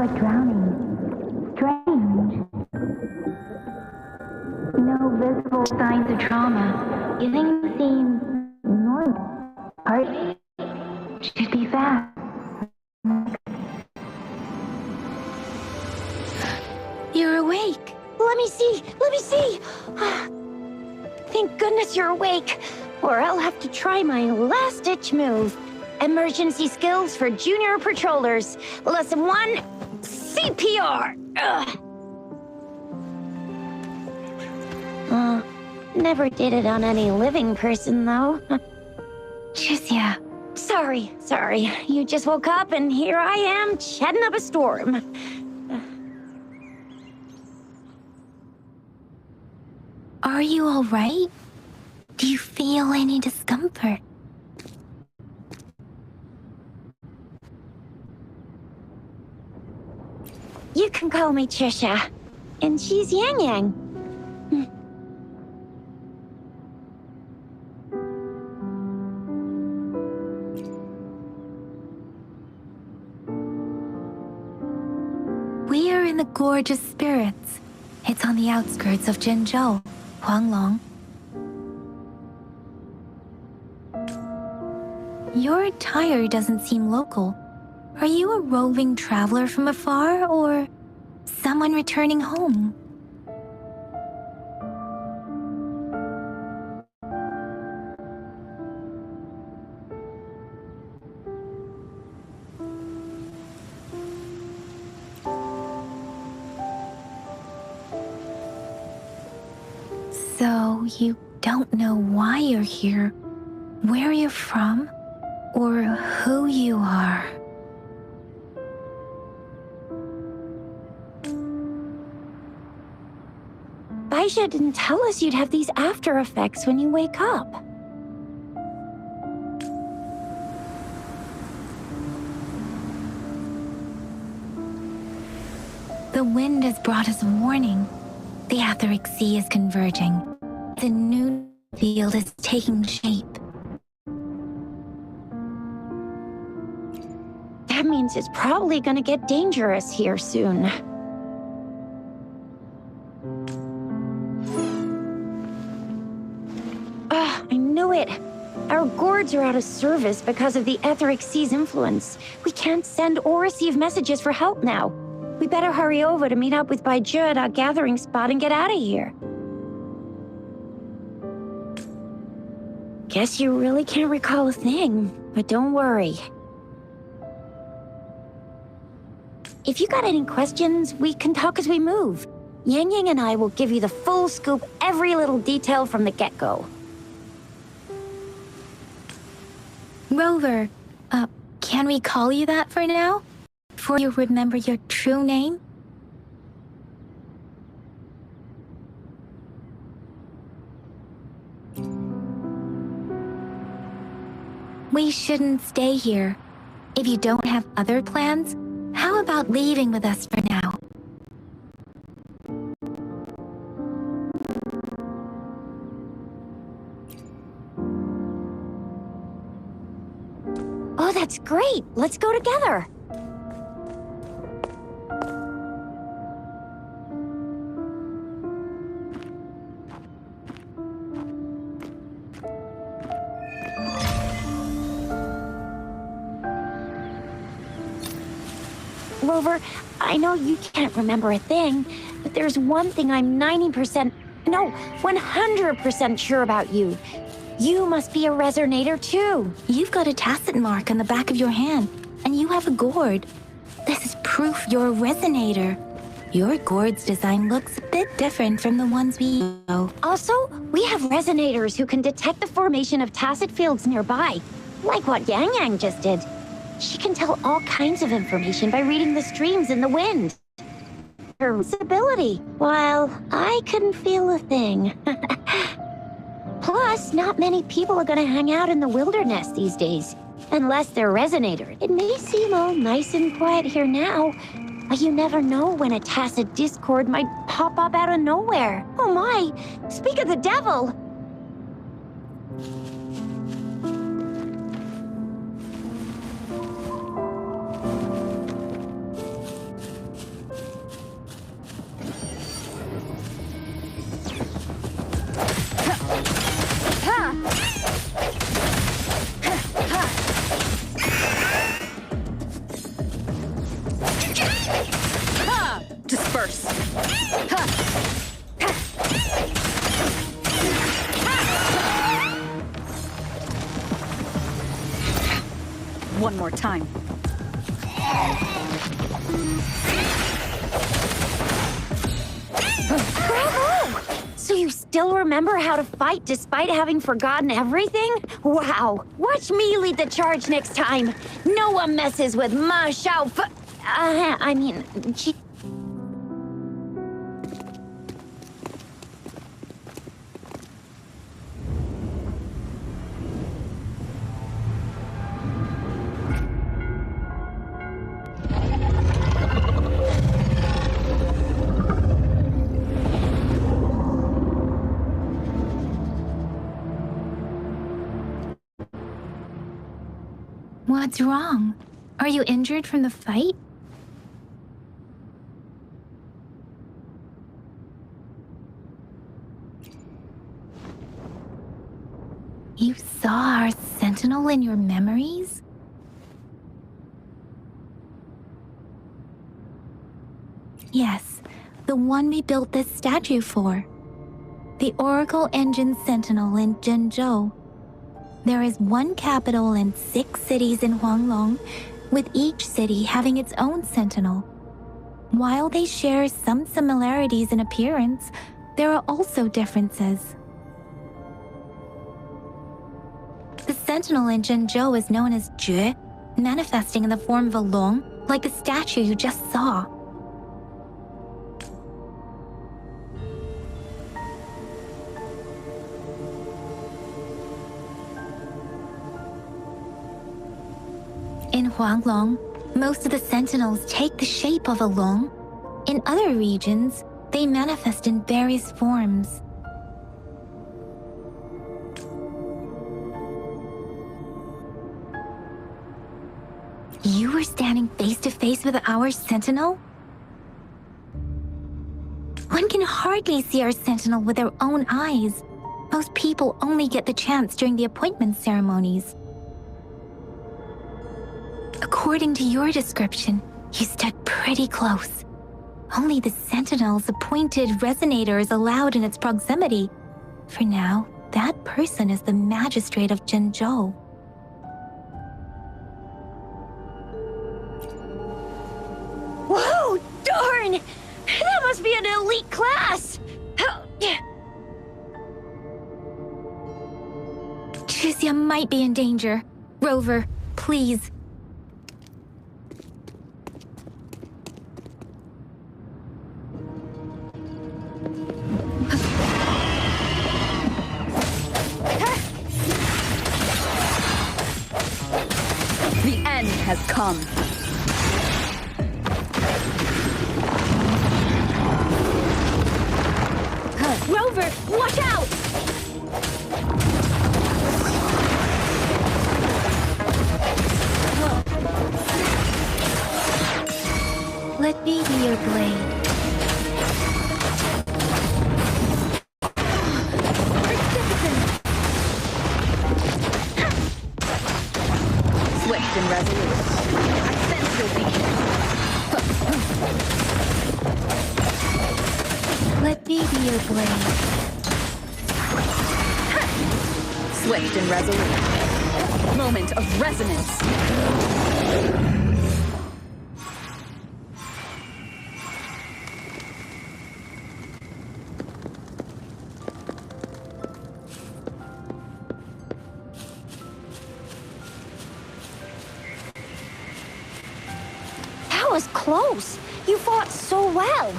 like drowning. Strange. No visible signs of trauma. Things seem normal. Heart should be fast. You're awake. Let me see! Let me see! Thank goodness you're awake, or I'll have to try my last-ditch move. Emergency skills for junior patrollers. Lesson 1, CPR. Never did it on any living person, though. Chisia. Sorry. You just woke up, and here I am, chatting up a storm. Are you all right? Do you feel any discomfort? You can call me Trisha, and she's Yang Yang. We are in the Gorgeous Spirits. It's on the outskirts of Jinzhou, Huanglong. Your attire doesn't seem local. Are you a roving traveler from afar, or someone returning home? So, you don't know why you're here, where you're from, or who you are. Baisha didn't tell us you'd have these after effects when you wake up. The wind has brought us a warning. The Etheric Sea is converging. The new field is taking shape. That means it's probably gonna get dangerous here soon. I knew it. Our gourds are out of service because of the Etheric Sea's influence. We can't send or receive messages for help now. We better hurry over to meet up with Baiju at our gathering spot and get out of here. Guess you really can't recall a thing, but don't worry. If you got any questions, we can talk as we move. Yang Yang and I will give you the full scoop, every little detail from the get-go. Rover, can we call you that for now? Before you remember your true name? We shouldn't stay here. If you don't have other plans, how about leaving with us for now? Oh, that's great! Let's go together! Rover, I know you can't remember a thing, but there's one thing I'm 100% sure about you. You must be a resonator too. You've got a tacit mark on the back of your hand, and you have a gourd. This is proof you're a resonator. Your gourd's design looks a bit different from the ones we know. Also, we have resonators who can detect the formation of tacit fields nearby, like what Yang Yang just did. She can tell all kinds of information by reading the streams in the wind. Her ability, while I couldn't feel a thing. Plus, not many people are gonna hang out in the wilderness these days, unless they're resonators. It may seem all nice and quiet here now, but you never know when a tacit discord might pop up out of nowhere. Oh my, speak of the devil! one more time. Bravo! So you still remember how to fight despite having forgotten everything? Wow! Watch me lead the charge next time. No one messes with my gee. What's wrong? Are you injured from the fight? You saw our sentinel in your memories? Yes, the one we built this statue for. The Oracle Engine Sentinel in Zhenzhou. There is one capital and 6 cities in Huanglong, with each city having its own sentinel. While they share some similarities in appearance, there are also differences. The sentinel in Zhenzhou is known as Jue, manifesting in the form of a long, like the statue you just saw. In Huanglong, most of the sentinels take the shape of a long. In other regions, they manifest in various forms. You were standing face to face with our sentinel? One can hardly see our sentinel with their own eyes. Most people only get the chance during the appointment ceremonies. According to your description, you stood pretty close. Only the Sentinel's appointed resonator is allowed in its proximity. For now, that person is the magistrate of Zhenzhou. Whoa, darn! That must be an elite class! Tricia might be in danger. Rover, please. The end has come. Rover, watch out! Let me be your blade. Swift and resolute. I sense your weakness. Let me be your blade. Swift and resolute. Moment of resonance. That was close. You fought so well.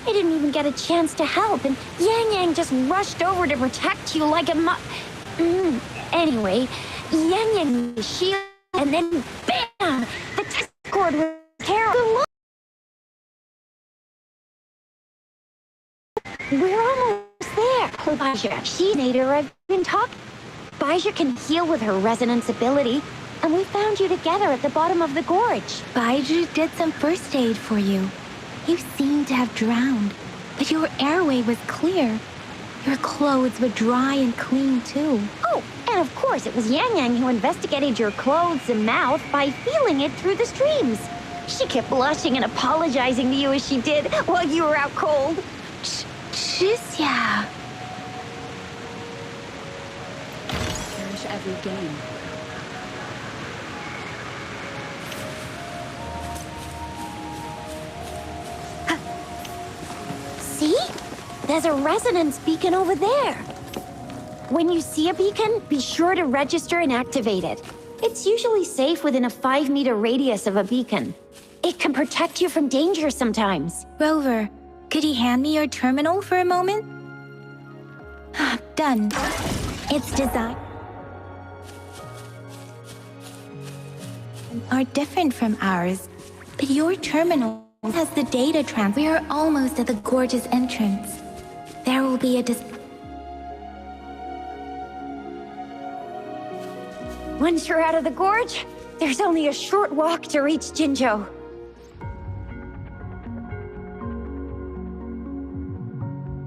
I didn't even get a chance to help, and Yang just rushed over to protect you like a Anyway, Yang shield, and then BAM! The test cord was terrible. We're almost there. Baizha, Resonator, I've been talking. Baizha can heal with her resonance ability, and we found you together at the bottom of the gorge. Baizhu did some first aid for you. You seemed to have drowned, but your airway was clear. Your clothes were dry and clean too. Oh, and of course it was Yang who investigated your clothes and mouth by feeling it through the streams. She kept blushing and apologizing to you as she did while you were out cold. Tricia. Cherish every game. There's a resonance beacon over there. When you see a beacon, be sure to register and activate it. It's usually safe within a 5-meter radius of a beacon. It can protect you from danger sometimes. Rover, could you hand me your terminal for a moment? Done. Its design are different from ours, but your terminal has the data transfer. We are almost at the gorgeous entrance. There will be a Once you're out of the gorge, there's only a short walk to reach Jinzhou.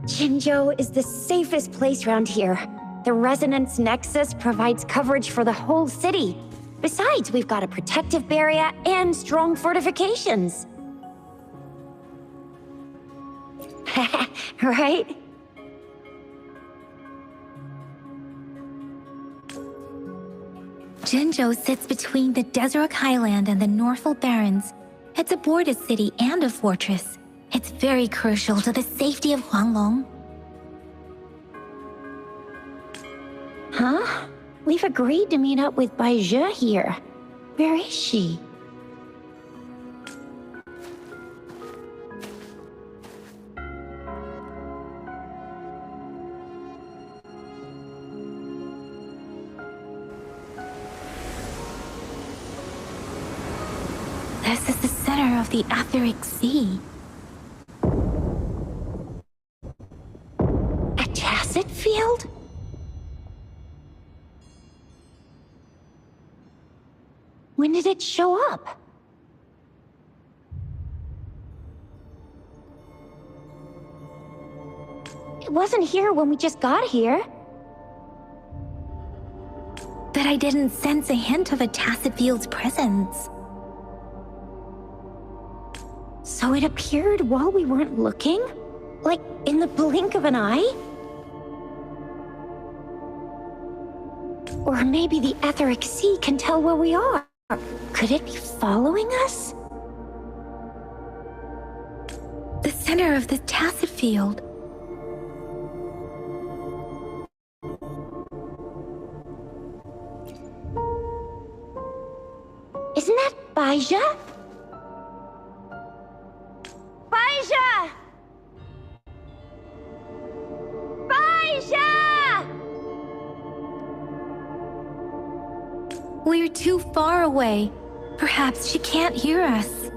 Jinzhou is the safest place around here. The Resonance Nexus provides coverage for the whole city. Besides, we've got a protective barrier and strong fortifications. Right? Jinzhou sits between the Desert Highland and the Northful Barrens. It's a border city and a fortress. It's very crucial to the safety of Huanglong. Huh? We've agreed to meet up with Bai Zhe here. Where is she? This is the center of the Etheric Sea. A tacit field? When did it show up? It wasn't here when we just got here. But I didn't sense a hint of a tacit field's presence. So it appeared while we weren't looking? Like in the blink of an eye? Or maybe the Etheric Sea can tell where we are. Could it be following us? The center of the tacit field. Isn't that Bai Zhe? Bai Zhe! Bai Zhe! We're too far away. Perhaps she can't hear us.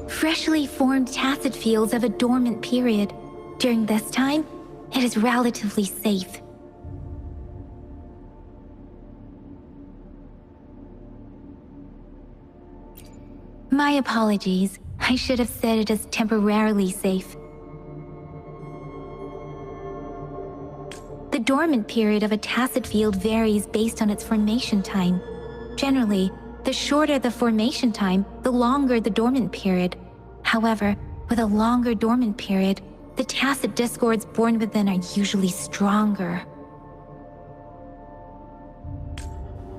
Freshly formed tacit fields have a dormant period. During this time, it is relatively safe. My apologies. I should have said it is temporarily safe. The dormant period of a tacit field varies based on its formation time. Generally, the shorter the formation time, the longer the dormant period. However, with a longer dormant period, the tacit discords born within are usually stronger.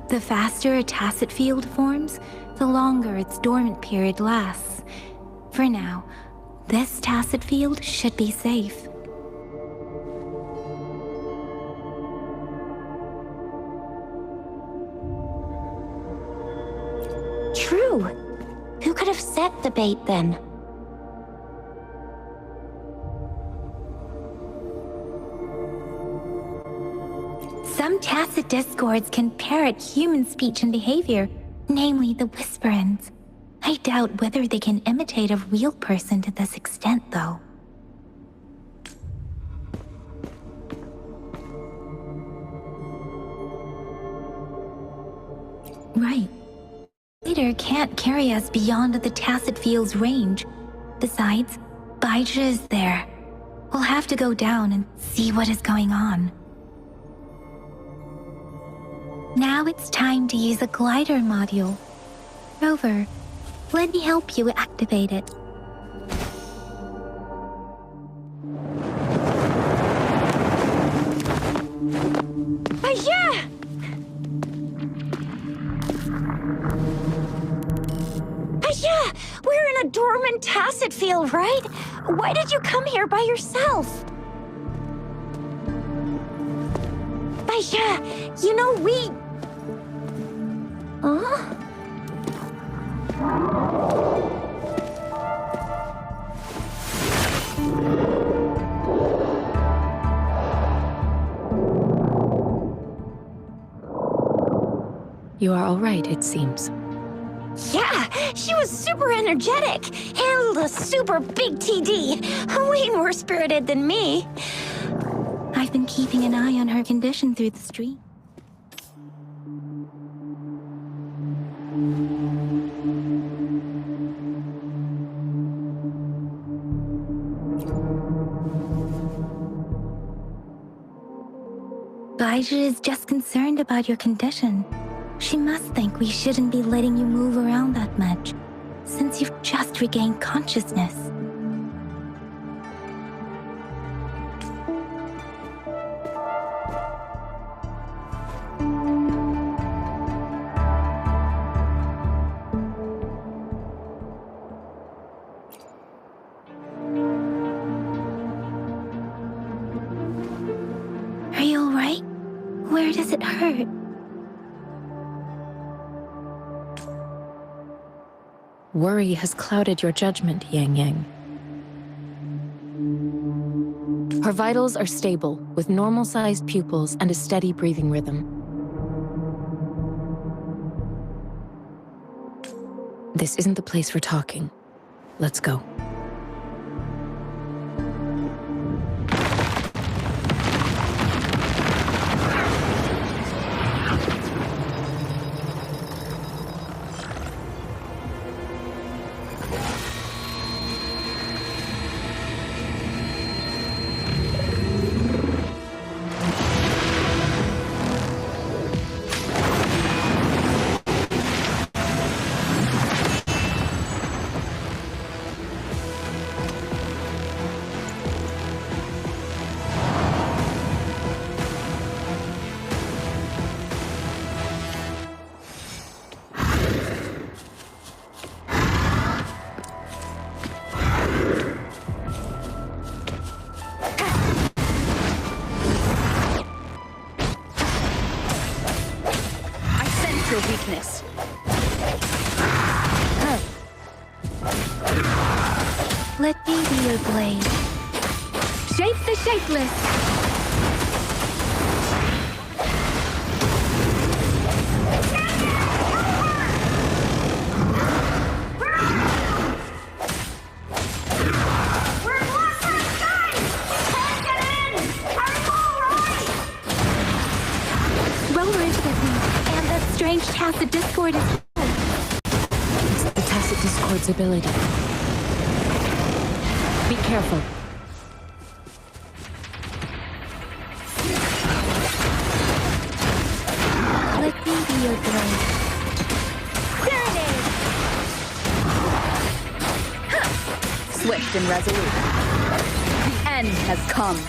The faster a tacit field forms, the longer its dormant period lasts. For now, this tacit field should be safe. True. Who could have set the bait then? Some tacit discords can parrot human speech and behavior, namely the whisperings. I doubt whether they can imitate a real person to this extent, though. Right. Leader can't carry us beyond the tacit field's range. Besides, Bai Zhe is there. We'll have to go down and see what is going on. Now it's time to use a glider module. Rover, let me help you activate it. Bai Zhe! Bai Zhe! Tacit Field, right? Why did you come here by yourself? Baisha, you know we... Huh? You are all right, it seems. Yeah, she was super energetic. Handled a super big TD. Way more spirited than me. I've been keeping an eye on her condition through the stream. Baija is just concerned about your condition. She must think we shouldn't be letting you move around that much, since you've just regained consciousness. Are you alright? Where does it hurt? Worry has clouded your judgment, Yang Yang. Her vitals are stable, with normal-sized pupils and a steady breathing rhythm. This isn't the place for talking. Let's go. Your weakness. Let me be your blade. Shape the shapeless. Rollers with me, and that strange tacit discord is... It's the Tacit Discord's ability. Be careful. Let me be your blade. Swift and resolute. The end has come.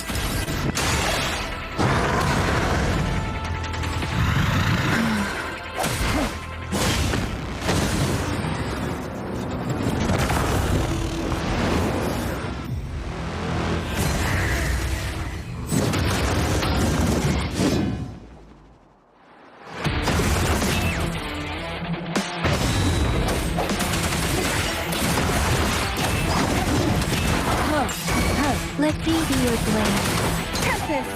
Let me be your blade. Tempest.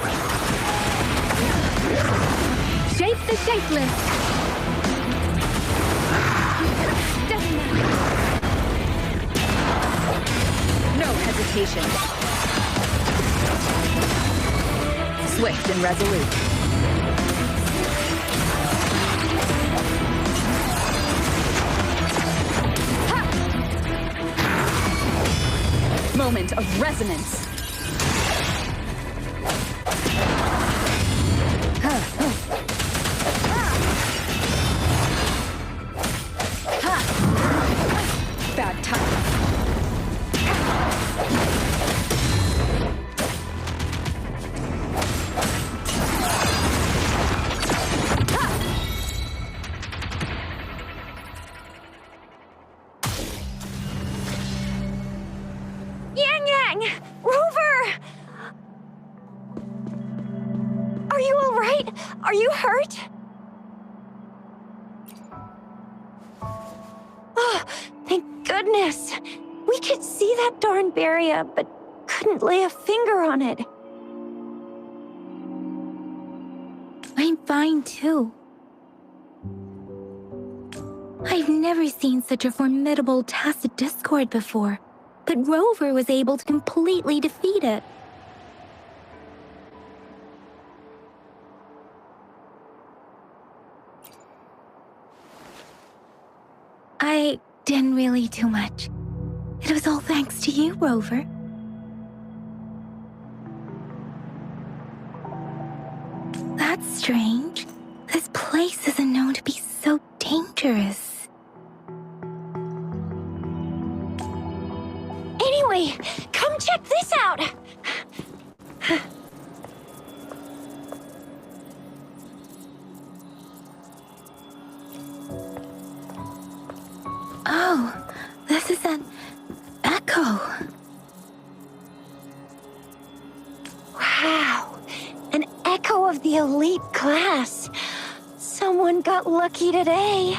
Shape the shapeless. No hesitation. Swift and resolute. Moment of resonance. Bad time. right? Are you hurt? Oh, thank goodness. We could see that darn barrier, but couldn't lay a finger on it. I'm fine too. I've never seen such a formidable tacit discord before, but Rover was able to completely defeat it. I didn't really do much. It was all thanks to you, Rover. That's strange. This place isn't known to be so dangerous. Anyway, come check this out! Oh, this is an echo. Wow, an echo of the elite class. Someone got lucky today.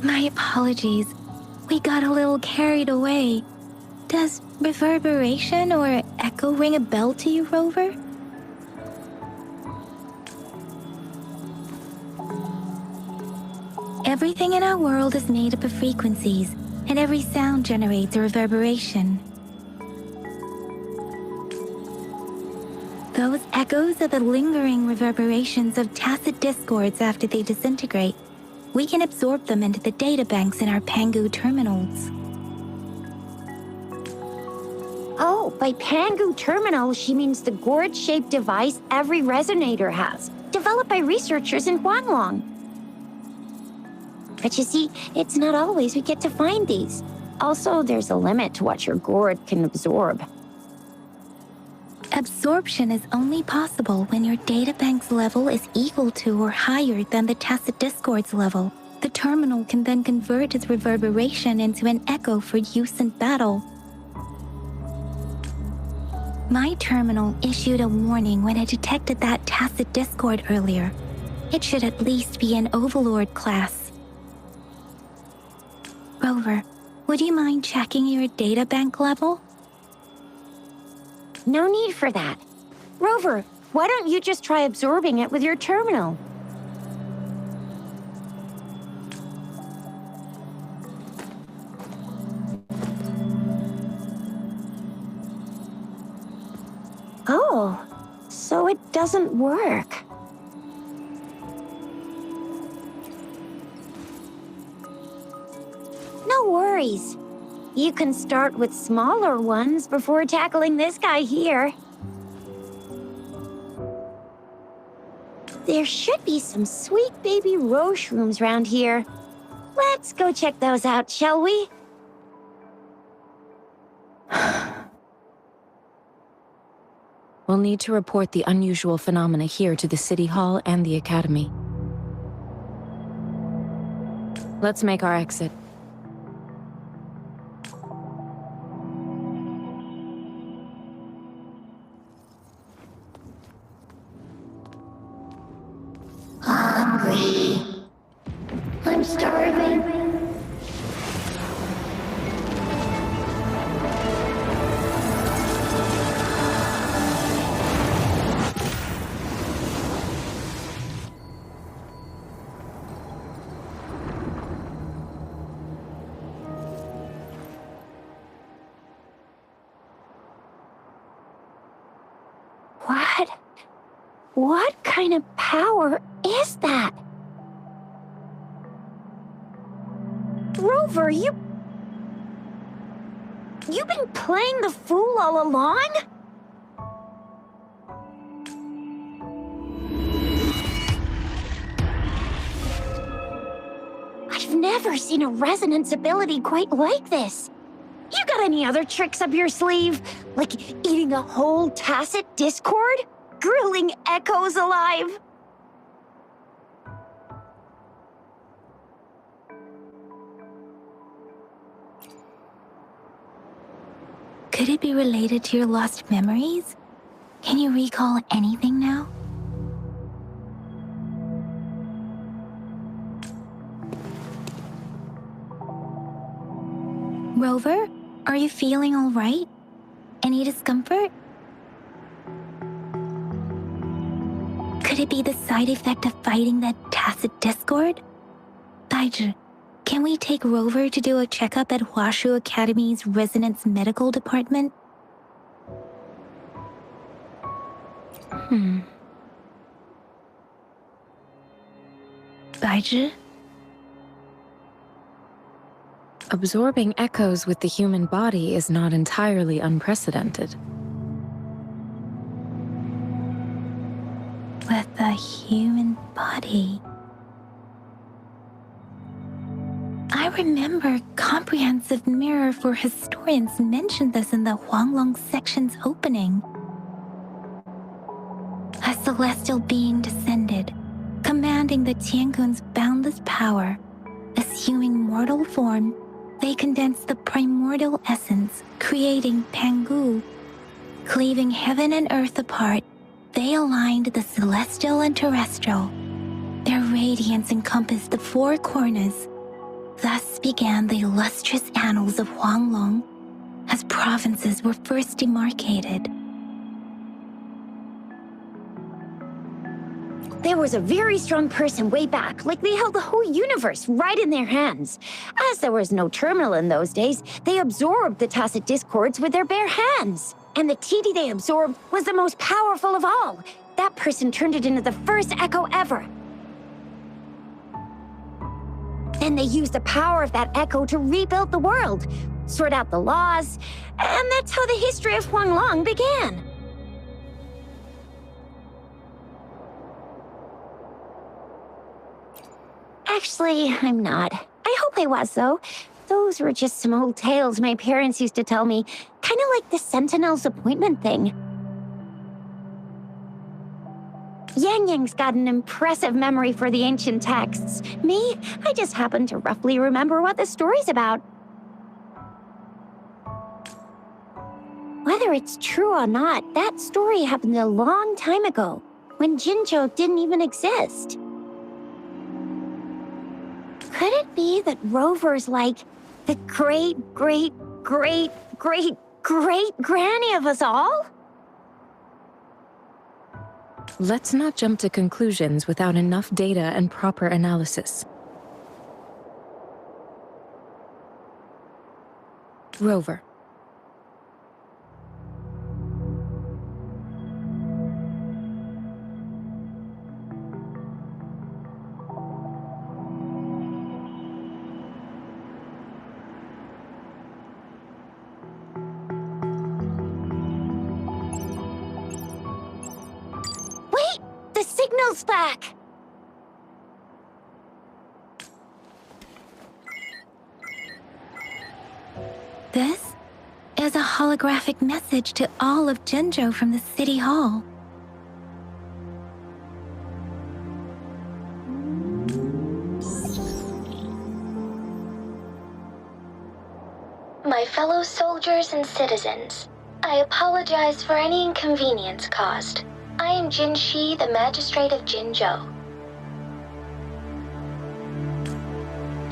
My apologies. We got a little carried away. Does reverberation or echo ring a bell to you, Rover? Everything in our world is made up of frequencies, and every sound generates a reverberation. Those echoes are the lingering reverberations of tacit discords after they disintegrate. We can absorb them into the databanks in our Pangu terminals. Oh, by Pangu terminal, she means the gourd-shaped device every resonator has, developed by researchers in Huanglong. But you see, it's not always we get to find these. Also, there's a limit to what your gourd can absorb. Absorption is only possible when your databank's level is equal to or higher than the tacit discord's level. The terminal can then convert its reverberation into an echo for use in battle. My terminal issued a warning when it detected that tacit discord earlier. It should at least be an Overlord class. Rover, would you mind checking your databank level? No need for that. Rover, why don't you just try absorbing it with your terminal? Oh, so it doesn't work. No worries. You can start with smaller ones before tackling this guy here. There should be some sweet baby Roche rooms around here. Let's go check those out, shall we? We'll need to report the unusual phenomena here to the City Hall and the Academy. Let's make our exit. Hungry. I'm starving. What kind of power is that? Rover, you've been playing the fool all along? I've never seen a resonance ability quite like this. You got any other tricks up your sleeve? Like eating a whole tacit discord? Grilling echoes alive? Could it be related to your lost memories? Can you recall anything now? Rover, are you feeling all right? Any discomfort? Could it be the side effect of fighting that tacit discord? Taiju, can we take Rover to do a checkup at Hwashu Academy's Resonance Medical Department? Taiju? Absorbing echoes with the human body is not entirely unprecedented. With the human body. I remember Comprehensive Mirror for Historians mentioned this in the Huanglong section's opening. A celestial being descended, commanding the Tiankun's boundless power. Assuming mortal form, they condensed the primordial essence, creating Pangu. Cleaving heaven and earth apart, they aligned the celestial and terrestrial. Their radiance encompassed the four corners. Thus began the illustrious annals of Huanglong, as provinces were first demarcated. There was a very strong person way back, like they held the whole universe right in their hands. As there was no terminal in those days, they absorbed the tacit discords with their bare hands. And the TD they absorbed was the most powerful of all. That person turned it into the first echo ever. Then they used the power of that echo to rebuild the world, sort out the laws, and that's how the history of Huanglong began. Actually, I'm not. I hope I was, though. Those were just some old tales my parents used to tell me, kind of like the Sentinel's appointment thing. Yang Yang's got an impressive memory for the ancient texts. Me, I just happen to roughly remember what the story's about. Whether it's true or not, that story happened a long time ago, when Jinzhou didn't even exist. Could it be that Rover's like the great-great-great-great-great-granny of us all? Let's not jump to conclusions without enough data and proper analysis. Rover. Signal's back! This is a holographic message to all of Jinzhou from the City Hall. My fellow soldiers and citizens, I apologize for any inconvenience caused. I am Jin Shi, the Magistrate of Jinzhou.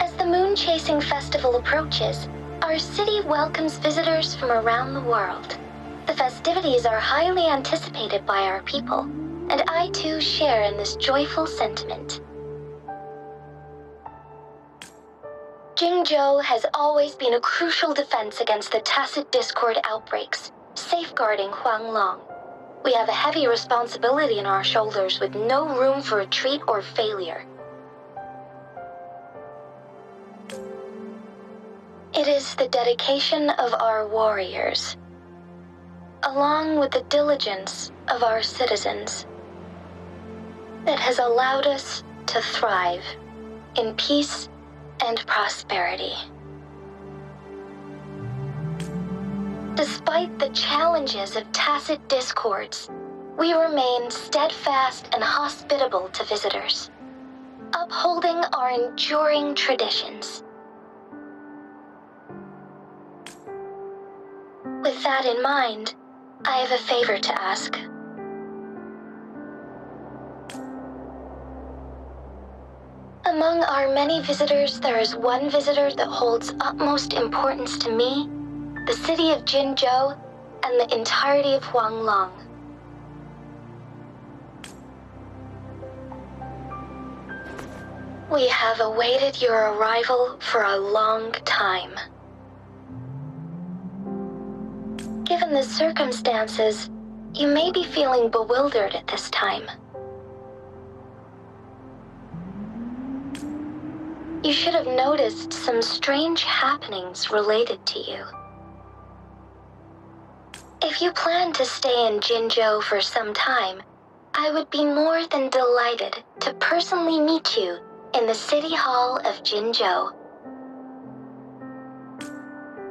As the moon-chasing festival approaches, our city welcomes visitors from around the world. The festivities are highly anticipated by our people, and I too share in this joyful sentiment. Jinzhou has always been a crucial defense against the tacit discord outbreaks, safeguarding Huanglong. We have a heavy responsibility on our shoulders with no room for retreat or failure. It is the dedication of our warriors, along with the diligence of our citizens, that has allowed us to thrive in peace and prosperity. Despite the challenges of tacit discords, we remain steadfast and hospitable to visitors, upholding our enduring traditions. With that in mind, I have a favor to ask. Among our many visitors, there is one visitor that holds utmost importance to me, the city of Jinzhou, and the entirety of Huanglong. We have awaited your arrival for a long time. Given the circumstances, you may be feeling bewildered at this time. You should have noticed some strange happenings related to you. If you plan to stay in Jinzhou for some time, I would be more than delighted to personally meet you in the City Hall of Jinzhou.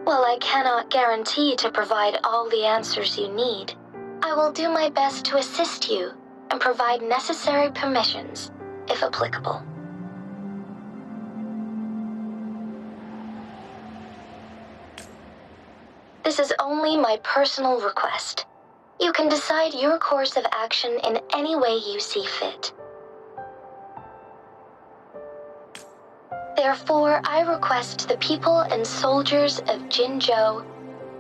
While I cannot guarantee to provide all the answers you need, I will do my best to assist you and provide necessary permissions, if applicable. This is only my personal request. You can decide your course of action in any way you see fit. Therefore, I request the people and soldiers of Jinzhou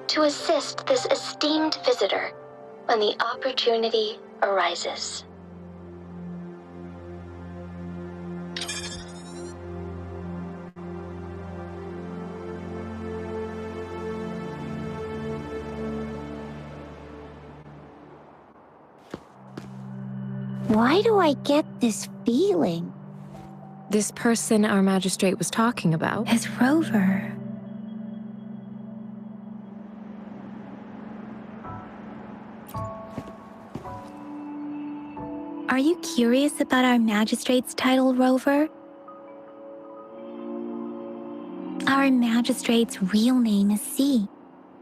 to assist this esteemed visitor when the opportunity arises. Why do I get this feeling? This person our magistrate was talking about? Is Rover. Are you curious about our magistrate's title, Rover? Our magistrate's real name is C.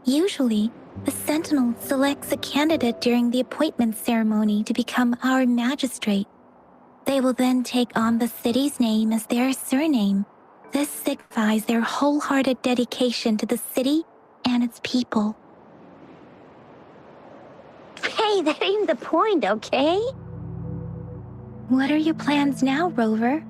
Usually, the Sentinel selects a candidate during the appointment ceremony to become our magistrate. They will then take on the city's name as their surname. This signifies their wholehearted dedication to the city and its people. Hey, that ain't the point, okay? What are your plans now, Rover?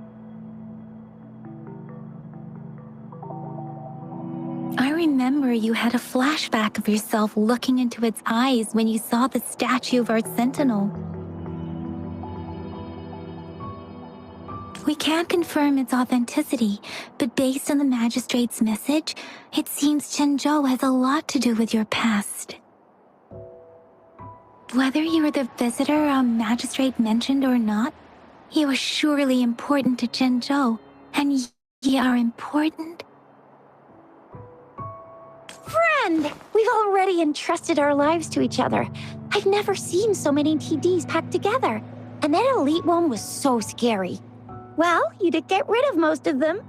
I remember you had a flashback of yourself looking into its eyes when you saw the statue of our Sentinel. We can't confirm its authenticity, but based on the magistrate's message, it seems Jinzhou has a lot to do with your past. Whether you were the visitor our magistrate mentioned or not, you are surely important to Jinzhou, and ye are important. Friend! We've already entrusted our lives to each other. I've never seen so many TDs packed together. And that elite one was so scary. Well, you did get rid of most of them.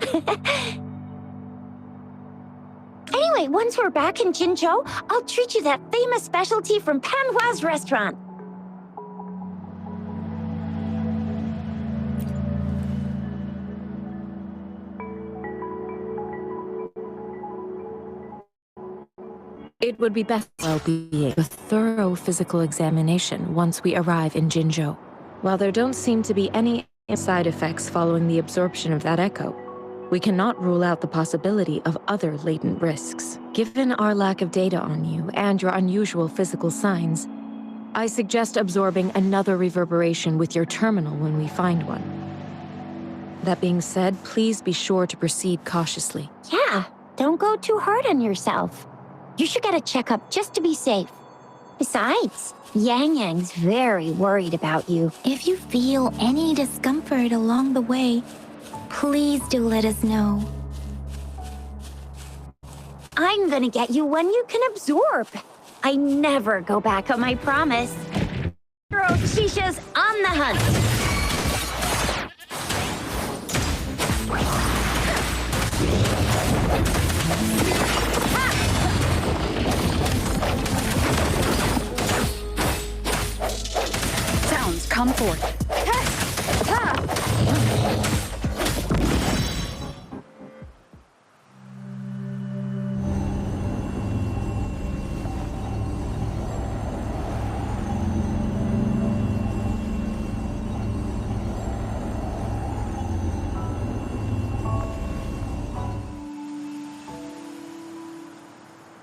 Anyway, once we're back in Jinzhou, I'll treat you that famous specialty from Panhua's restaurant. It would be best well-being a thorough physical examination once we arrive in Jinzhou. While there don't seem to be any side effects following the absorption of that echo, we cannot rule out the possibility of other latent risks. Given our lack of data on you and your unusual physical signs, I suggest absorbing another reverberation with your terminal when we find one. That being said, please be sure to proceed cautiously. Yeah, don't go too hard on yourself. You should get a checkup just to be safe. Besides, Yang Yang's very worried about you. If you feel any discomfort along the way, please do let us know. I'm gonna get you one you can absorb. I never go back on my promise. Hero Shisha's on the hunt. Sounds come forth.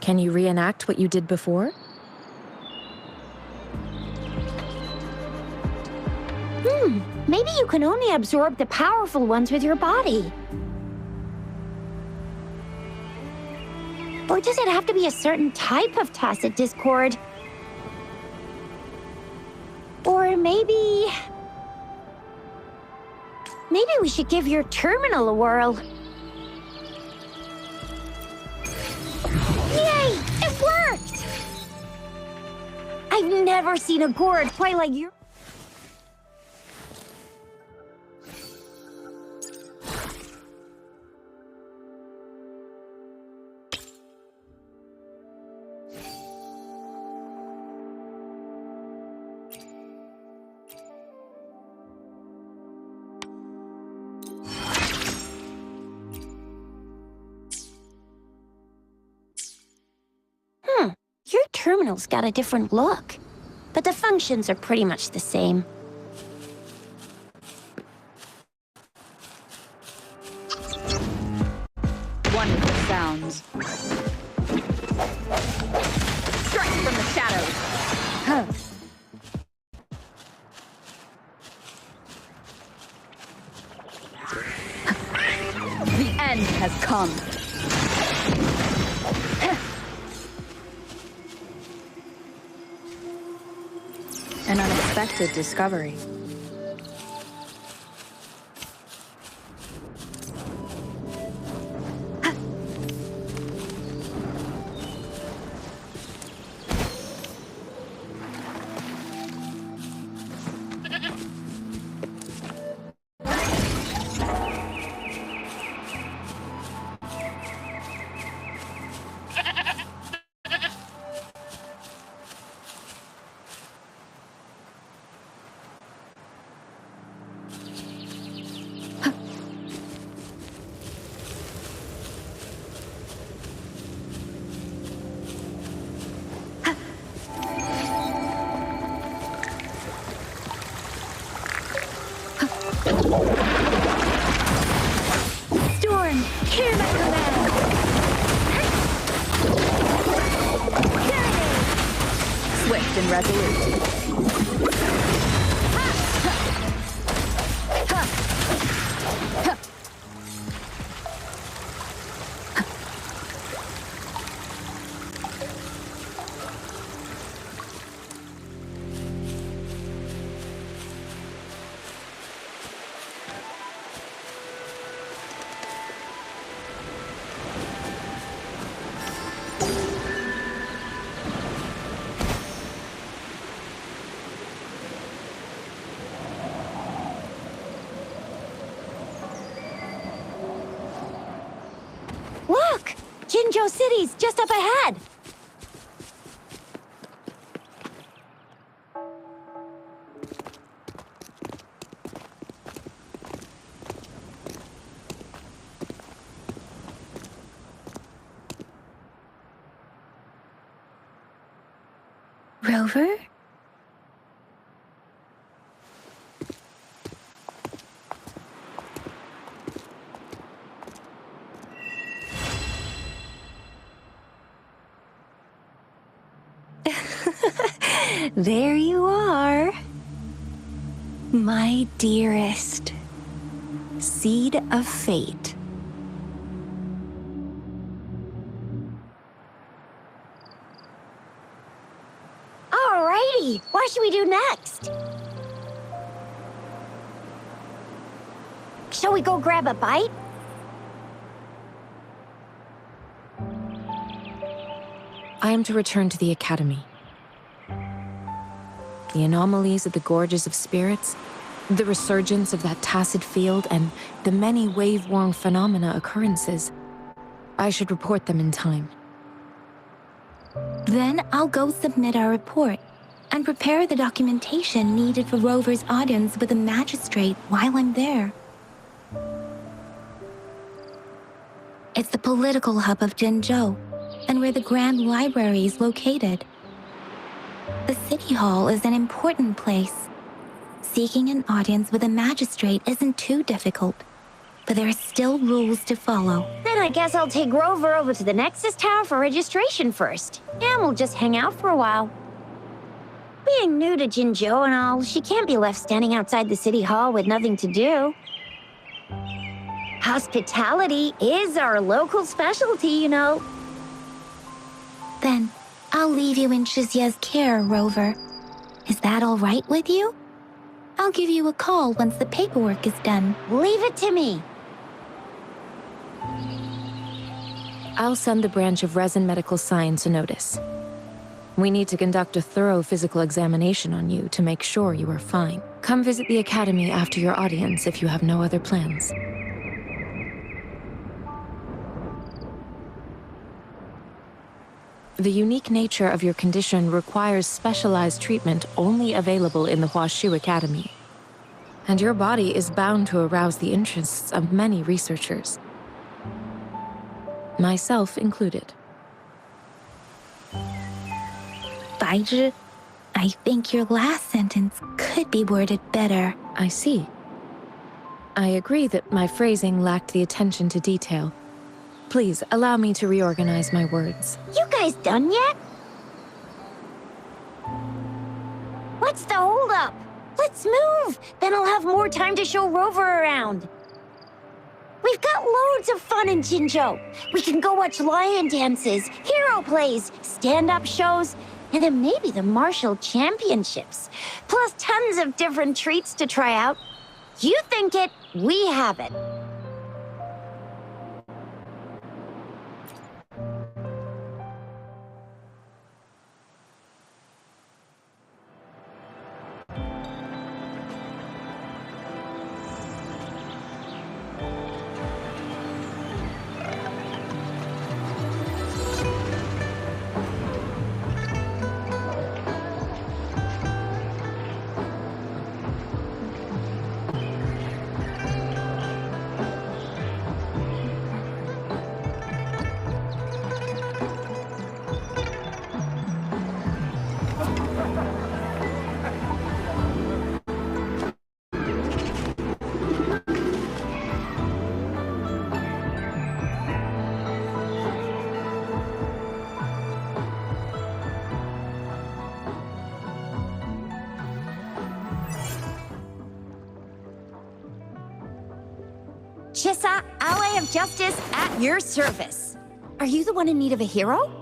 Can you reenact what you did before? Maybe you can only absorb the powerful ones with your body. Or does it have to be a certain type of tacit discord? Or maybe we should give your terminal a whirl. Yay! It worked! I've never seen a gourd quite like yours. Your terminal's got a different look, but the functions are pretty much the same. Wonderful sounds. Strike from the shadows. Huh. The end has come. An unexpected discovery. Storm, hear my command! Swift and resolute. Look! Jinzhou City's just up ahead! Rover? There you are. My dearest. Seed of fate. Alrighty, what should we do next? Shall we go grab a bite? I am to return to the Academy. The anomalies of the Gorges of Spirits, the resurgence of that tacit field, and the many wave-worn phenomena occurrences. I should report them in time. Then I'll go submit our report and prepare the documentation needed for Rover's audience with the magistrate while I'm there. It's the political hub of Jinzhou, and where the Grand Library is located. The City Hall is an important place. Seeking an audience with a magistrate isn't too difficult. but there are still rules to follow. Then I guess I'll take Rover over to the Nexus Tower for registration first. And we'll just hang out for a while. Being new to Jinzhou and all, she can't be left standing outside the city hall with nothing to do. Hospitality is our local specialty, you know. Then, I'll leave you in Shizia's care, Rover. Is that all right with you? I'll give you a call once the paperwork is done. Leave it to me. I'll send the branch of Resin Medical Science a notice. We need to conduct a thorough physical examination on you to make sure you are fine. Come visit the Academy after your audience if you have no other plans. The unique nature of your condition requires specialized treatment only available in the Huashu Academy. And your body is bound to arouse the interests of many researchers. Myself included. Baizhi, I think your last sentence could be worded better. I see. I agree that my phrasing lacked the attention to detail. Please, allow me to reorganize my words. You guys done yet? What's the holdup? Let's move! Then I'll have more time to show Rover around. We've got loads of fun in Jinzhou. We can go watch lion dances, hero plays, stand-up shows, and then maybe the martial championships. Plus tons of different treats to try out. You think it, we have it. Chissa, Ally of Justice, at your service. Are you the one in need of a hero?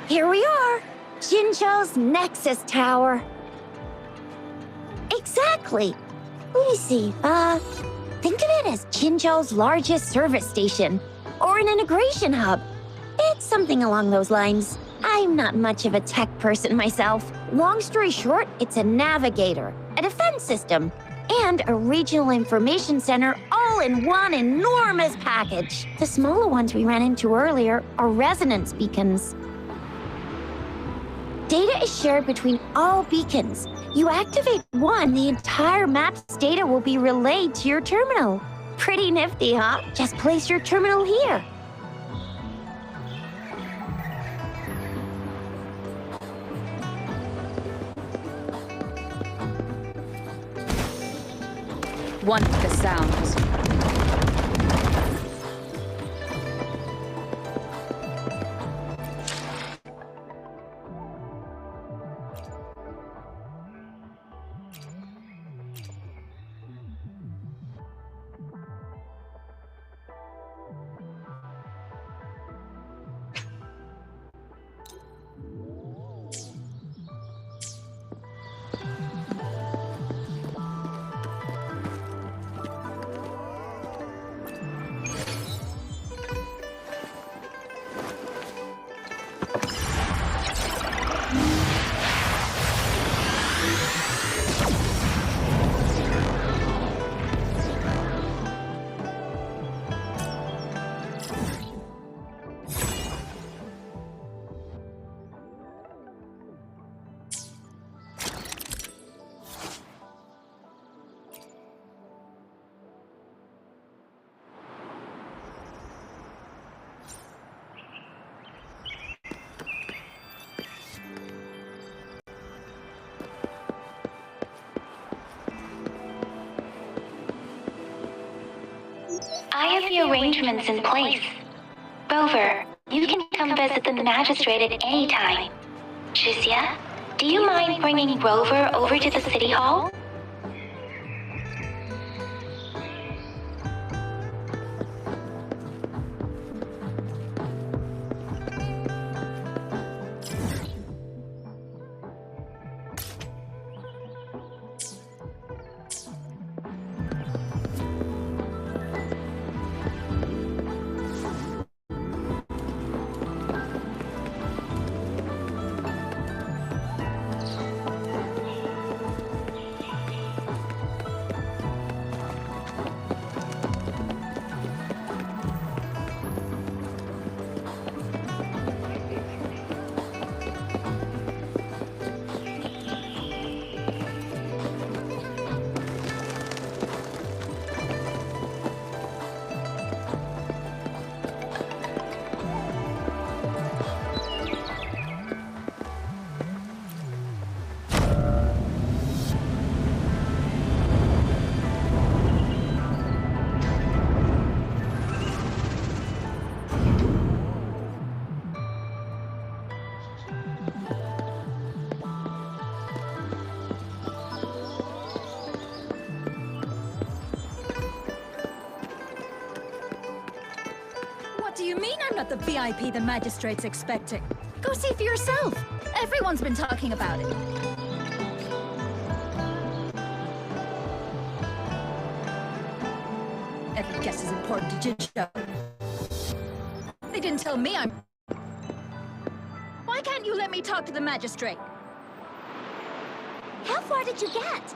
Here we are, Jinzhou's Nexus Tower. Exactly. Let me see, think of it as Jinzhou's largest service station, or an integration hub. It's something along those lines. I'm not much of a tech person myself. Long story short, it's a navigator, a defense system, and a regional information center all in one enormous package. The smaller ones we ran into earlier are resonance beacons. Data is shared between all beacons. You activate one, the entire map's data will be relayed to your terminal. Pretty nifty, huh? Just place your terminal here. One the sounds. I have the arrangements in place. Rover, you can come visit the magistrate at any time. Jizya, do you mind bringing Rover over to the city hall? What do you mean I'm not the VIP the magistrate's expecting? Go see for yourself. Everyone's been talking about it. Every guess is important to Jinjo. They didn't tell me I'm... Why can't you let me talk to the magistrate? How far did you get?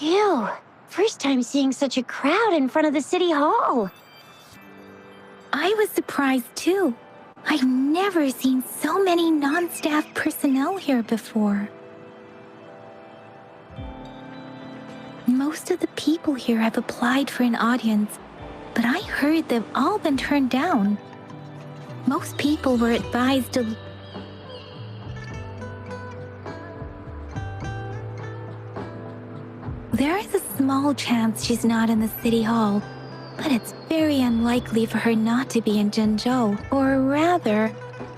Ew. First time seeing such a crowd in front of the city hall. I was surprised too. I've never seen so many non-staff personnel here before. Most of the people here have applied for an audience, but I heard they've all been turned down. Most people were advised to... There is a small chance she's not in the city hall, but it's very unlikely for her not to be in Jinzhou. Or rather,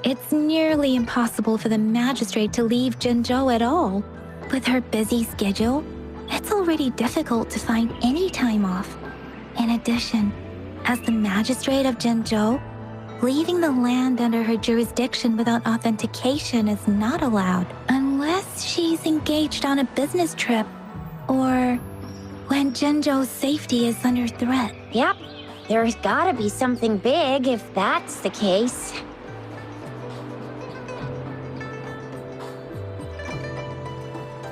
it's nearly impossible for the magistrate to leave Jinzhou at all. With her busy schedule, it's already difficult to find any time off. In addition, as the magistrate of Jinzhou, leaving the land under her jurisdiction without authentication is not allowed, unless she's engaged on a business trip or when Jinzhou's safety is under threat. Yep, there's gotta be something big if that's the case.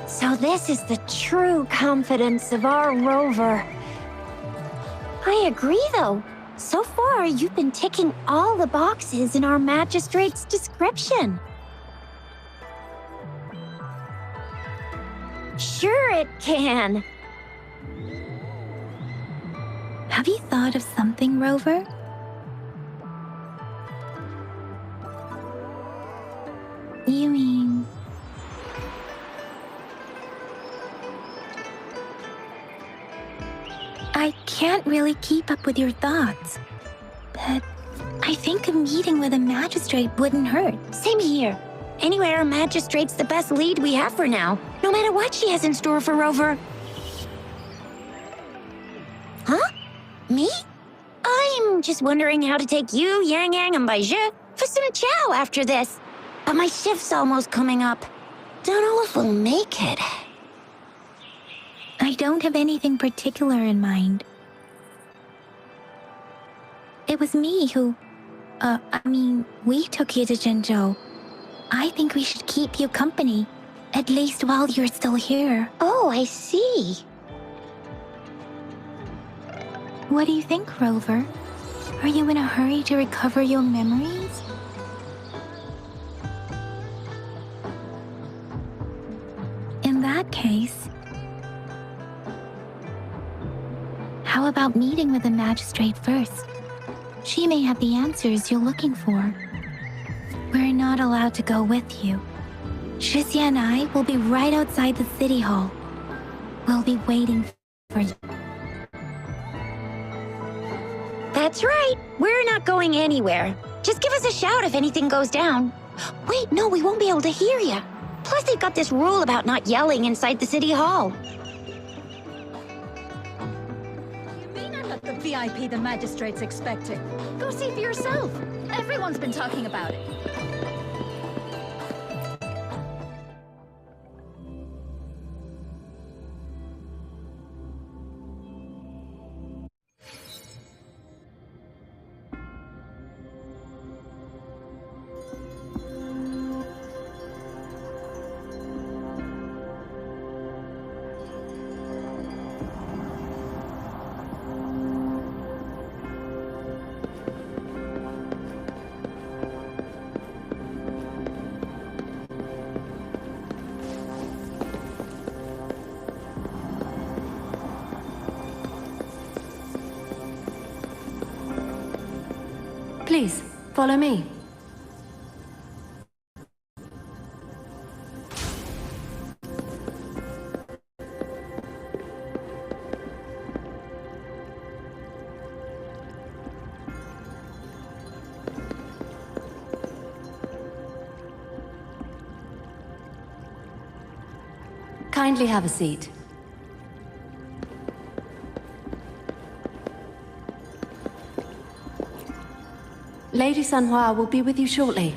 So this is the true confidence of our rover. I agree, though. So far, you've been ticking all the boxes in our magistrate's description. Sure it can. Have you thought of something, Rover? You mean... can't really keep up with your thoughts. But I think a meeting with a magistrate wouldn't hurt. Same here. Anyway, our magistrate's the best lead we have for now, no matter what she has in store for Rover. Huh? Me? I'm just wondering how to take you, Yang Yang, and Baizhi for some chow after this. But my shift's almost coming up. Don't know if we'll make it. I don't have anything particular in mind. It was me who... we took you to Zhenzhou. I think we should keep you company, at least while you're still here. Oh, I see. What do you think, Rover? Are you in a hurry to recover your memories? In that case, how about meeting with the magistrate first? She may have the answers you're looking for. We're not allowed to go with you. Shixia and I will be right outside the city hall. We'll be waiting for you. That's right. We're not going anywhere. Just give us a shout if anything goes down. Wait, no, we won't be able to hear you. Plus, they've got this rule about not yelling inside the city hall. You may not get the VIP the magistrate's expecting. Go see for yourself. Everyone's been talking about it. Please, follow me. Kindly have a seat. Lady Sanhua will be with you shortly.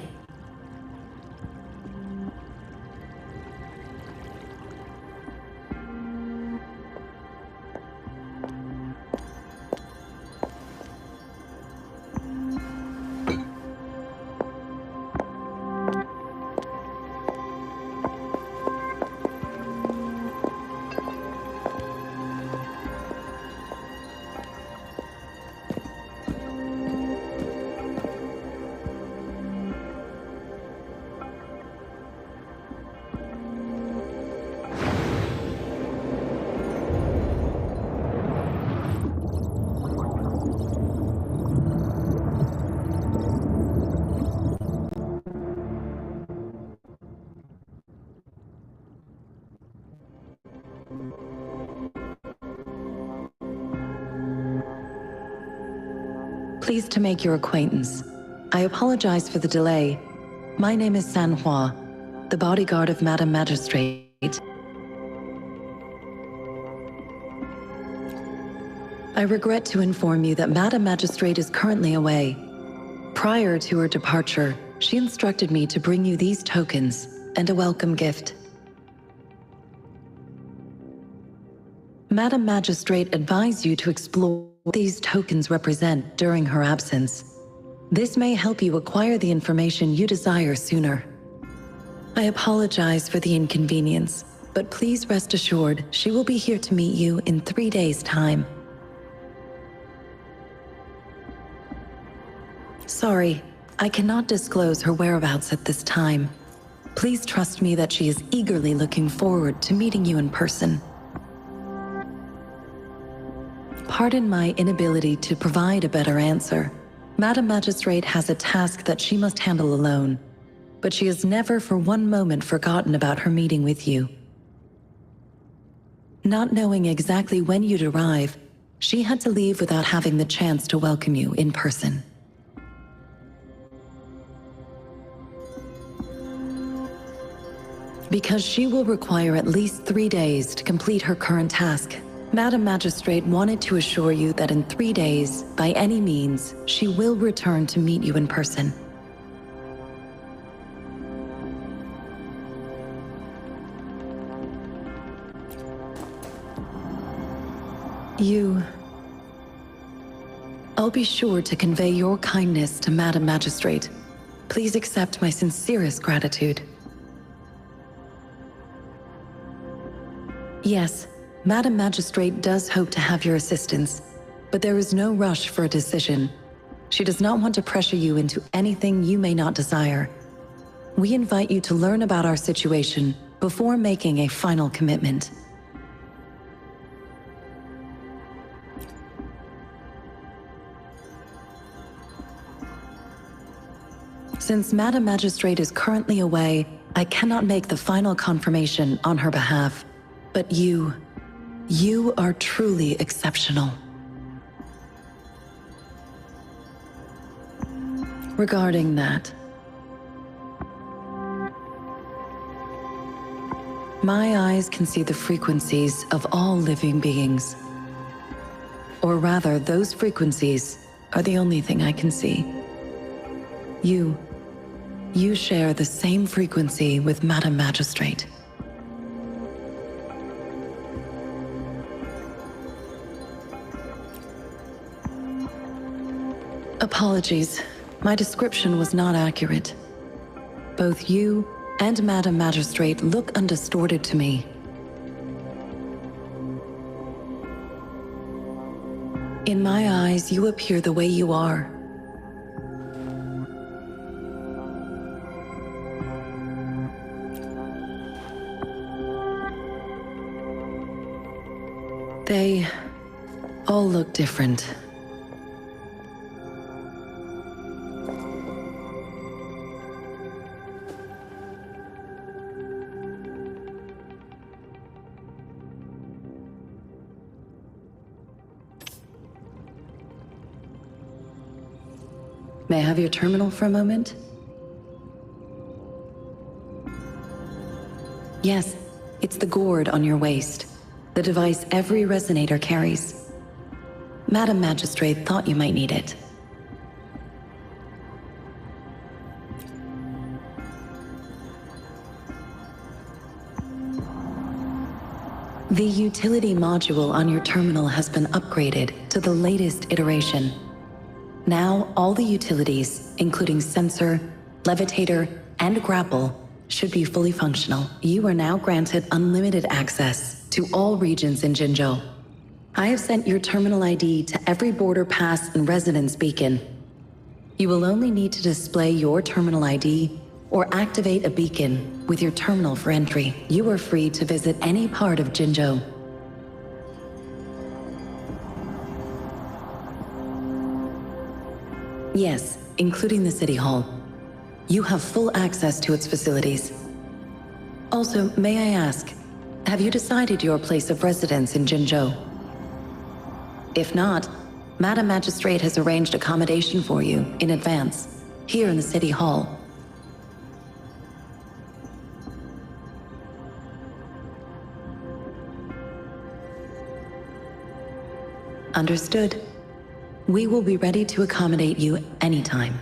Pleased to make your acquaintance. I apologize for the delay. My name is Sanhua, the bodyguard of Madam Magistrate. I regret to inform you that Madam Magistrate is currently away. Prior to her departure, she instructed me to bring you these tokens and a welcome gift. Madam Magistrate advised you to explore what these tokens represent during her absence. This may help you acquire the information you desire sooner. I apologize for the inconvenience, but please rest assured she will be here to meet you in 3 days' time. Sorry, I cannot disclose her whereabouts at this time. Please trust me that she is eagerly looking forward to meeting you in person. Pardon my inability to provide a better answer. Madam Magistrate has a task that she must handle alone, but she has never for one moment forgotten about her meeting with you. Not knowing exactly when you'd arrive, She had to leave without having the chance to welcome you in person. Because she will require at least 3 days to complete her current task, Madam Magistrate wanted to assure you that in 3 days, by any means, she will return to meet you in person. I'll be sure to convey your kindness to Madam Magistrate. Please accept my sincerest gratitude. Yes, Madam Magistrate does hope to have your assistance, but there is no rush for a decision. She does not want to pressure you into anything you may not desire. We invite you to learn about our situation before making a final commitment. Since Madam Magistrate is currently away, I cannot make the final confirmation on her behalf. But you are truly exceptional. Regarding that, my eyes can see the frequencies of all living beings. Or rather, those frequencies are the only thing I can see. You share the same frequency with Madam Magistrate. Apologies, my description was not accurate. Both you and Madam Magistrate look undistorted to me. In my eyes, you appear the way you are. They all look different. May I have your terminal for a moment? Yes, it's the gourd on your waist, the device every resonator carries. Madam Magistrate thought you might need it. The utility module on your terminal has been upgraded to the latest iteration. Now, all the utilities, including sensor, levitator, and grapple, should be fully functional. You are now granted unlimited access to all regions in Jinzhou. I have sent your terminal ID to every border pass and residence beacon. You will only need to display your terminal ID or activate a beacon with your terminal for entry. You are free to visit any part of Jinzhou. Yes, including the City Hall. You have full access to its facilities. Also, may I ask, have you decided your place of residence in Jinzhou? If not, Madam Magistrate has arranged accommodation for you in advance, here in the City Hall. Understood. We will be ready to accommodate you anytime.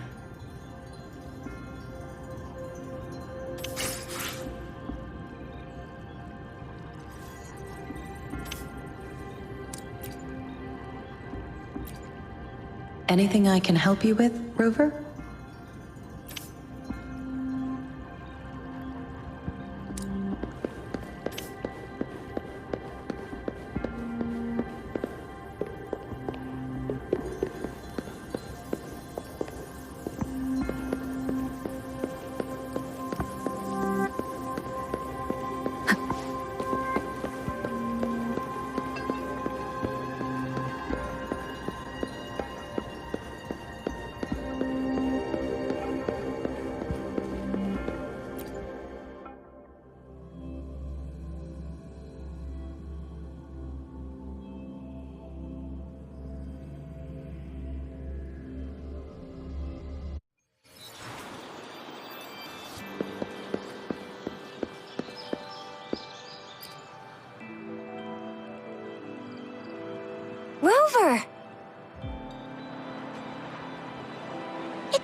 Anything I can help you with, Rover?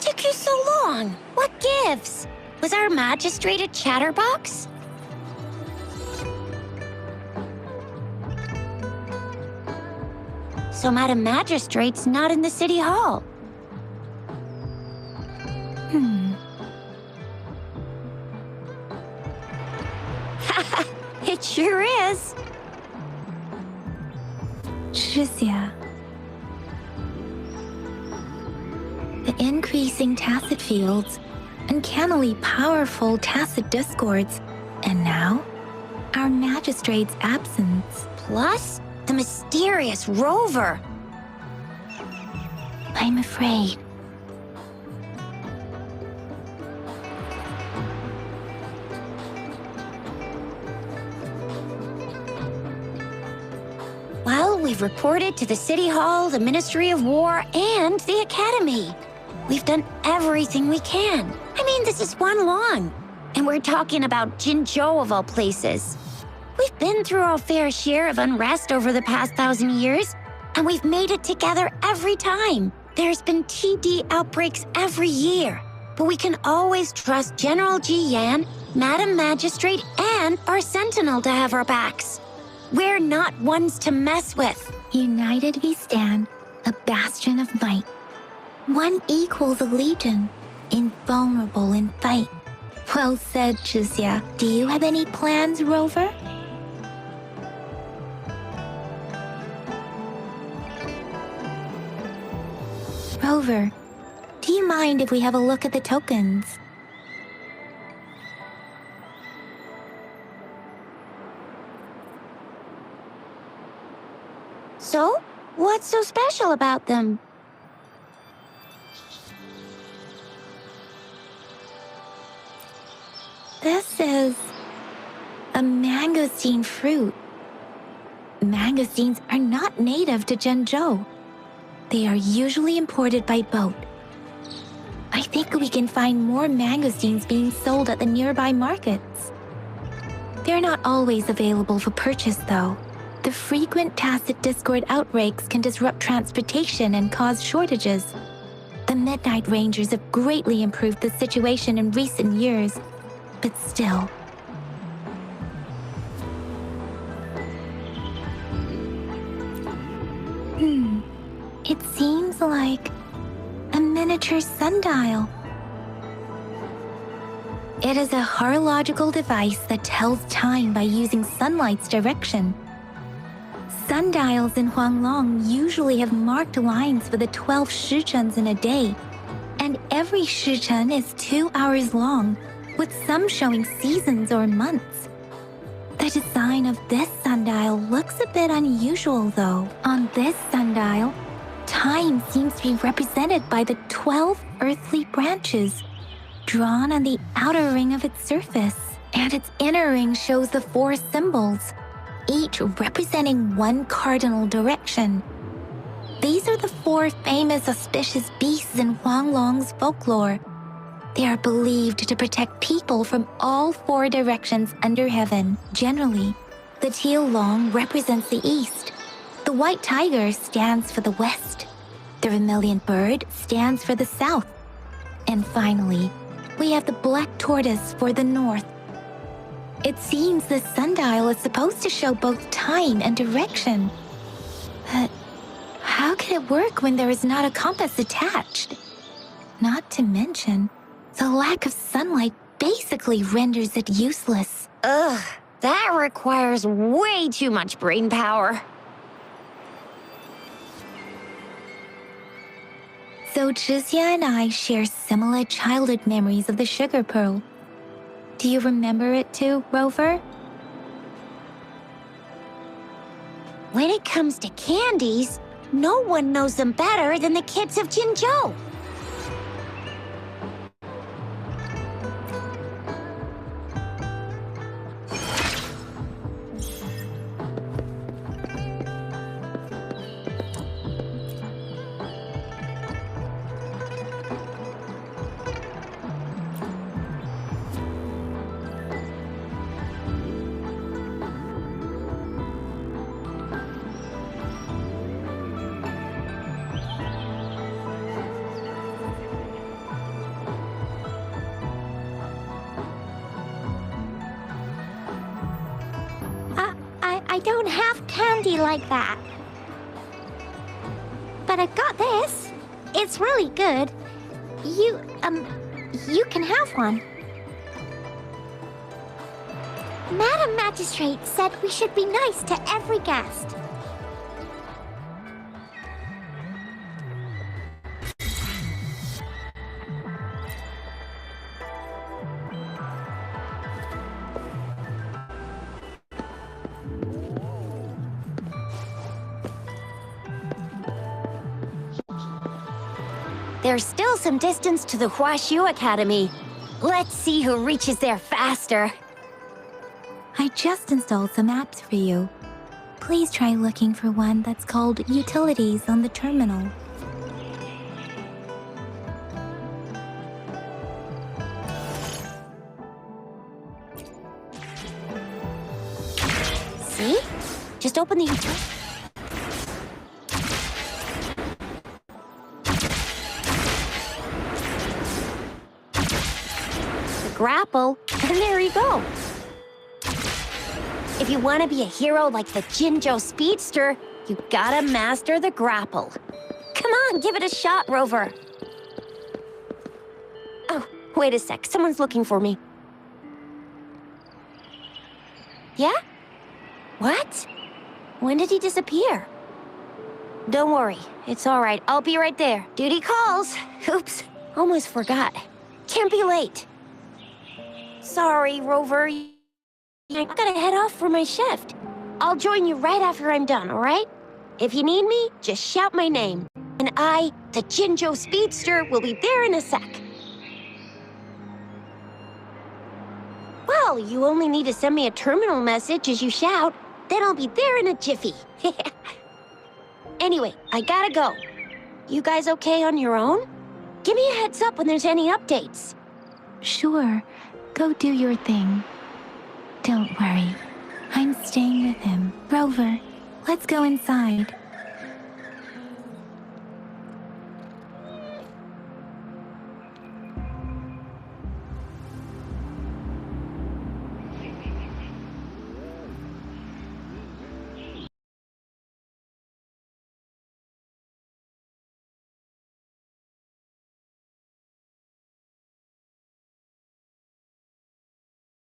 What took you so long? What gives? Was our magistrate a chatterbox? So Madam Magistrate's not in the city hall. It sure is. Tricia. The increasing tacit fields, uncannily powerful tacit discords, and now, our magistrate's absence. Plus, the mysterious rover. I'm afraid. Well, we've reported to the City Hall, the Ministry of War, and the Academy. We've done everything we can. I mean, this is one long. And we're talking about Jinzhou of all places. We've been through our fair share of unrest over the past 1,000 years, and we've made it together every time. There's been TD outbreaks every year, but we can always trust General Ji Yan, Madam Magistrate, and our Sentinel to have our backs. We're not ones to mess with. United we stand, a bastion of might. One equals a legion, invulnerable in fight. Well said, Tricia. Do you have any plans, Rover? Rover, do you mind if we have a look at the tokens? So, what's so special about them? This is a mangosteen fruit. Mangosteens are not native to Zhengzhou. They are usually imported by boat. I think we can find more mangosteens being sold at the nearby markets. They're not always available for purchase, though. The frequent tacit discord outbreaks can disrupt transportation and cause shortages. The Midnight Rangers have greatly improved the situation in recent years, but still. It seems like a miniature sundial. It is a horological device that tells time by using sunlight's direction. Sundials in Huanglong usually have marked lines for the 12 shichens in a day, and every shichen is 2 hours long, with some showing seasons or months. The design of this sundial looks a bit unusual, though. On this sundial, time seems to be represented by the 12 earthly branches, drawn on the outer ring of its surface, and its inner ring shows the 4 symbols, each representing one cardinal direction. These are the 4 famous auspicious beasts in Huanglong's folklore. They are believed to protect people from all 4 directions under heaven. Generally, the teal long represents the east. The white tiger stands for the west. The vermilion bird stands for the south. And finally, we have the black tortoise for the north. It seems the sundial is supposed to show both time and direction. But how can it work when there is not a compass attached? Not to mention, the lack of sunlight basically renders it useless. Ugh, that requires way too much brain power. So Tricia and I share similar childhood memories of the sugar pearl. Do you remember it too, Rover? When it comes to candies, no one knows them better than the kids of Jinzhou. don't have candy like that. But I've got this. It's really good. You can have one. Madam Magistrate said we should be nice to every guest. There's still some distance to the Huashu Academy. Let's see who reaches there faster. I just installed some apps for you. Please try looking for one that's called Utilities on the terminal. See? Just open the grapple, and there you go. If you want to be a hero like the Jinzhou Speedster, you gotta master the grapple. Come on, give it a shot, Rover. Oh, wait a sec. Someone's looking for me. Yeah? What? When did he disappear? Don't worry. It's all right. I'll be right there. Duty calls. Oops. Almost forgot. Can't be late. Sorry, Rover. I gotta head off for my shift. I'll join you right after I'm done, all right? If you need me, just shout my name. And I, the Jinzhou Speedster, will be there in a sec. Well, you only need to send me a terminal message as you shout. Then I'll be there in a jiffy. Anyway, I gotta go. You guys okay on your own? Give me a heads up when there's any updates. Sure, go do your thing. Don't worry, I'm staying with him. Rover, let's go inside.